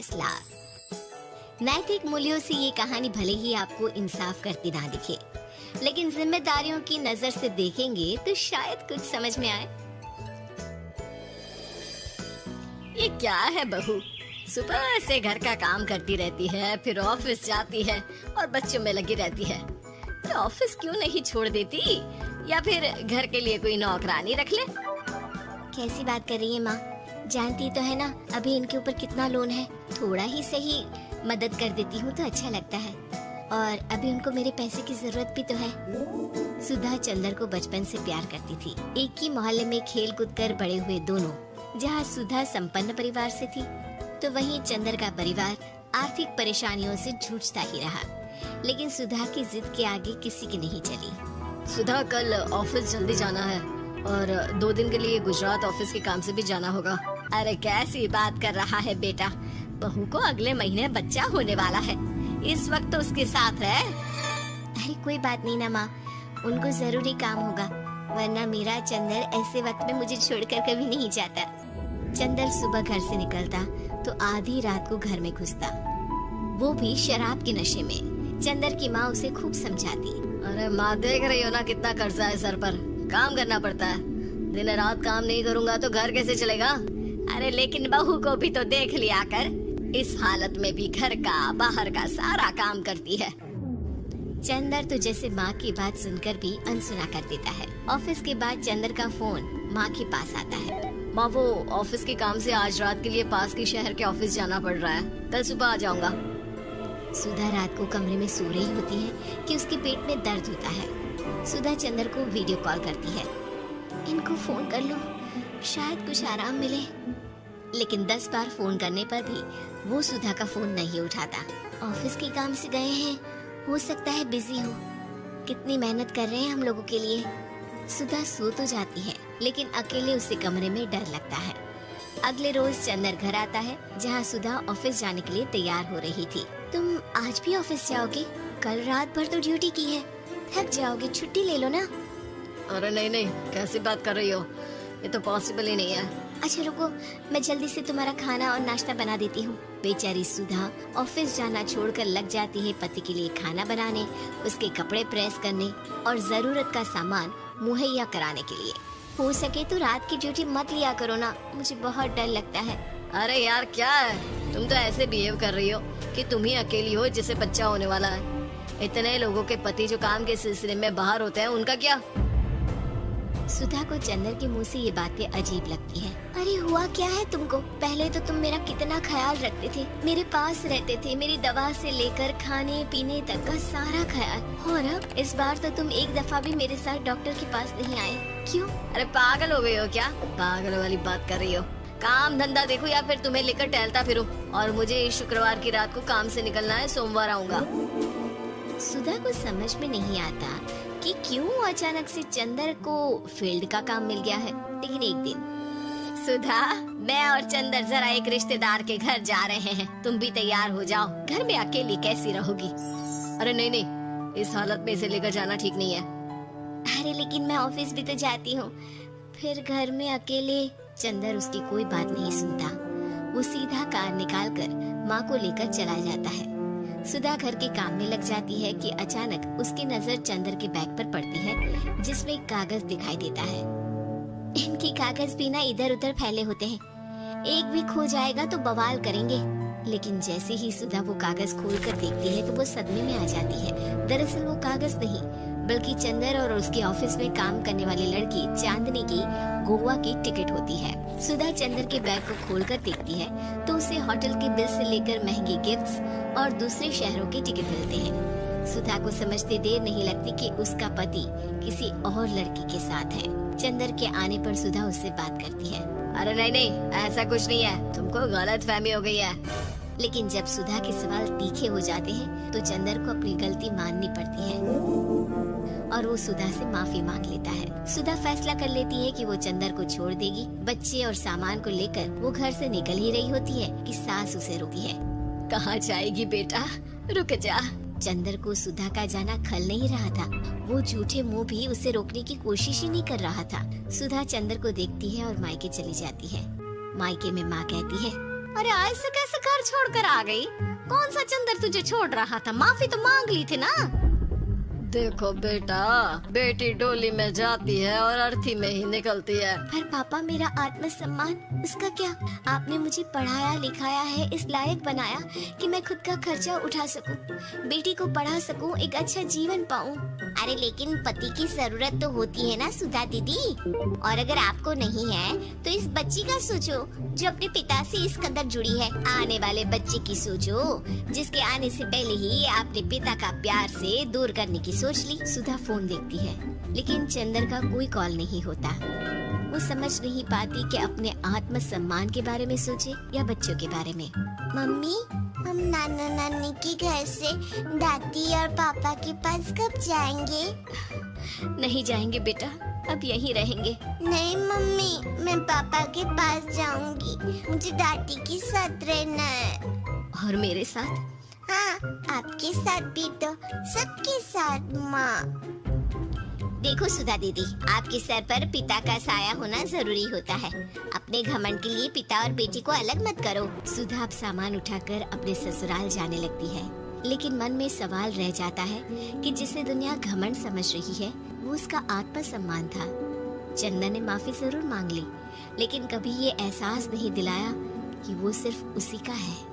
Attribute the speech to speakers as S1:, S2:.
S1: फैसला। नैतिक मूल्यों से ये कहानी भले ही आपको इंसाफ करती ना दिखे, लेकिन जिम्मेदारियों की नजर से देखेंगे तो शायद कुछ समझ में आए। ये क्या है बहू, सुबह से घर का काम करती रहती है, फिर ऑफिस जाती है और बच्चों में लगी रहती है। तो ऑफिस क्यों नहीं छोड़ देती, या फिर घर के लिए कोई नौकरानी रख ले। कैसी बात कर रही है माँ, जानती तो है ना अभी इनके ऊपर कितना लोन है। थोड़ा ही सही मदद कर देती हूँ तो अच्छा लगता है, और अभी उनको मेरे पैसे की जरूरत भी तो है। सुधा चंदर को बचपन से प्यार करती थी। एक ही मोहल्ले में खेल कूद कर बड़े हुए दोनों। जहाँ सुधा संपन्न परिवार से थी, तो वहीं चंदर का परिवार आर्थिक परेशानियों से जूझता ही रहा। लेकिन सुधा की जिद के आगे किसी की नहीं चली।
S2: सुधा, कल ऑफिस जल्दी जाना है और 2 दिन के लिए गुजरात ऑफिस के काम से भी जाना होगा।
S1: अरे कैसी बात कर रहा है बेटा, बहू को अगले महीने बच्चा होने वाला है, इस वक्त तो उसके साथ रहे। अरे कोई बात नहीं ना माँ, उनको जरूरी काम होगा, वरना मेरा चंदर ऐसे वक्त में मुझे छोड़कर कभी नहीं जाता। चंदर सुबह घर से निकलता तो आधी रात को घर में घुसता, वो भी शराब के नशे में। चंदर की माँ उसे खूब समझाती।
S2: अरे माँ, देख रही हो ना कितना कर्जा है सर पर, काम करना पड़ता है। दिन रात काम नहीं करूँगा तो घर कैसे चलेगा।
S1: अरे लेकिन बहू को भी तो देख लिया कर, इस हालत में भी घर का बाहर का सारा काम करती है। चंदर तो जैसे माँ की बात सुनकर भी अनसुना कर देता है। ऑफिस के बाद चंदर का फोन माँ के पास आता है।
S2: माँ, वो ऑफिस के काम से आज रात के लिए पास के शहर के ऑफिस जाना पड़ रहा है, कल सुबह आ जाऊंगा।
S1: सुधा रात को कमरे में सो रही होती है कि उसके पेट में दर्द होता है। सुधा चंदर को वीडियो कॉल करती है। इनको फोन कर लो, शायद कुछ आराम मिले। लेकिन 10 बार फोन करने पर भी वो सुधा का फोन नहीं उठाता। ऑफिस के काम से गए हैं, हो सकता है बिजी हो। कितनी मेहनत कर रहे हैं हम लोगों के लिए। सुधा सो तो जाती है, लेकिन अकेले उसे कमरे में डर लगता है। अगले रोज चंदर घर आता है, जहाँ सुधा ऑफिस जाने के लिए तैयार हो रही थी। तुम आज भी ऑफिस जाओगे? कल रात भर तो ड्यूटी की है, थक जाओगे, छुट्टी ले लो ना।
S2: अरे नहीं नहीं, कैसी बात कर रही हो, ये तो पॉसिबल ही नहीं है।
S1: अच्छा रुको, मैं जल्दी से तुम्हारा खाना और नाश्ता बना देती हूँ। बेचारी सुधा ऑफिस जाना छोड़कर लग जाती है पति के लिए खाना बनाने, उसके कपड़े प्रेस करने और जरूरत का सामान मुहैया कराने के लिए। हो सके तो रात की ड्यूटी मत लिया करो ना, मुझे बहुत डर लगता है।
S2: अरे यार क्या है, तुम तो ऐसे बिहेव कर रही हो कि तुम ही अकेली हो जिसे बच्चा होने वाला है। इतने लोगों के पति जो काम के सिलसिले में बाहर होते हैं, उनका क्या।
S1: सुधा को चंदर के मुंह से ये बातें अजीब लगती है। अरे हुआ क्या है तुमको? पहले तो तुम मेरा कितना ख्याल रखते थे, मेरे पास रहते थे, मेरी दवा से लेकर खाने पीने तक का सारा ख्याल। और अब इस बार तो तुम एक दफा भी मेरे साथ डॉक्टर के पास नहीं आए, क्यों?
S2: अरे पागल हो गई हो क्या? पागल वाली बात कर रही हो। काम धंधा देखो या फिर तुम्हें लेकर टहलता फिरो। और मुझे इस शुक्रवार की रात को काम से निकलना है, सोमवार आऊंगा।
S1: सुधा को समझ में नहीं आता कि क्यों अचानक से चंदर को फील्ड का काम मिल गया है। लेकिन एक दिन, सुधा, मैं और चंदर जरा एक रिश्तेदार के घर जा रहे हैं, तुम भी तैयार हो जाओ, घर में अकेली कैसी रहोगी?
S2: अरे नहीं नहीं, इस हालत में इसे लेकर जाना ठीक नहीं है।
S1: अरे लेकिन मैं ऑफिस भी तो जाती हूँ, फिर घर में अकेले। चंदर उसकी कोई बात नहीं सुनता। वो सीधा कार निकाल कर माँ को लेकर चला जाता है। सुधा घर के काम में लग जाती है कि अचानक उसकी नजर चंदर के बैग पर पड़ती है, जिसमें एक कागज दिखाई देता है। इनके कागज भी ना इधर उधर फैले होते हैं, एक भी खो जाएगा तो बवाल करेंगे। लेकिन जैसे ही सुधा वो कागज खोलकर देखती है तो वो सदमे में आ जाती है। दरअसल वो कागज नहीं, बल्कि चंदर और उसके ऑफिस में काम करने वाली लड़की चांदनी की गोवा की टिकट होती है। सुधा चंदर के बैग को खोलकर देखती है तो उसे होटल के बिल से लेकर महंगे गिफ्ट्स और दूसरे शहरों के टिकट मिलते हैं। सुधा को समझते देर नहीं लगती कि उसका पति किसी और लड़की के साथ है। चंदर के आने पर सुधा उससे बात करती है।
S2: अरे नहीं नहीं, ऐसा कुछ नहीं है, तुमको गलत फहमी हो गई है।
S1: लेकिन जब सुधा के सवाल तीखे हो जाते हैं तो चंदर को अपनी गलती माननी पड़ती है और वो सुधा से माफी मांग लेता है। सुधा फैसला कर लेती है कि वो चंदर को छोड़ देगी। बच्चे और सामान को लेकर वो घर से निकल ही रही होती है कि सास उसे रोकी है।
S2: कहाँ जाएगी बेटा, रुक जा।
S1: चंदर को सुधा का जाना खल नहीं रहा था। वो झूठे मुंह भी उसे रोकने की कोशिश ही नहीं कर रहा था। सुधा चंदर को देखती है और मायके चली जाती है। मायके में माँ कहती है, अरे ऐसे कैसे घर छोड़कर आ गई? कौन सा चंदर तुझे छोड़ रहा था? माफी तो मांग ली थी ना।
S2: देखो बेटा, बेटी डोली में जाती है और अर्थी में ही निकलती है।
S1: पर पापा, मेरा आत्मसम्मान, उसका क्या? आपने मुझे पढ़ाया लिखाया है, इस लायक बनाया कि मैं खुद का खर्चा उठा सकूं, बेटी को पढ़ा सकूं, एक अच्छा जीवन पाऊं। अरे लेकिन पति की जरूरत तो होती है ना सुधा दीदी, और अगर आपको नहीं है तो इस बच्ची का सोचो जो अपने पिता से इस कदर जुड़ी है। आने वाले बच्चे की सोचो जिसके आने से पहले ही आपने पिता का प्यार से दूर करने की सोच ली। सुधा फोन देखती है लेकिन चंदर का कोई कॉल नहीं होता। वो समझ नहीं पाती कि अपने आत्मसम्मान के बारे में सोचे या बच्चों के बारे में। मम्मी, हम नाना नानी के घर से दादी और पापा के पास कब जाएंगे? नहीं जाएंगे बेटा, अब यहीं रहेंगे। नहीं मम्मी, मैं पापा के पास जाऊंगी, मुझे दादी के साथ रहना है। और मेरे साथ? हाँ, आपके साथ भी तो, सबके साथ माँ। देखो सुधा दीदी, आपके सर पर पिता का साया होना जरूरी होता है। अपने घमंड के लिए पिता और बेटी को अलग मत करो। सुधा अब सामान उठाकर अपने ससुराल जाने लगती है, लेकिन मन में सवाल रह जाता है कि जिसे दुनिया घमंड समझ रही है वो उसका आत्मसम्मान था। चंदन ने माफी जरूर मांग ली, लेकिन कभी ये एहसास नहीं दिलाया कि वो सिर्फ उसी का है।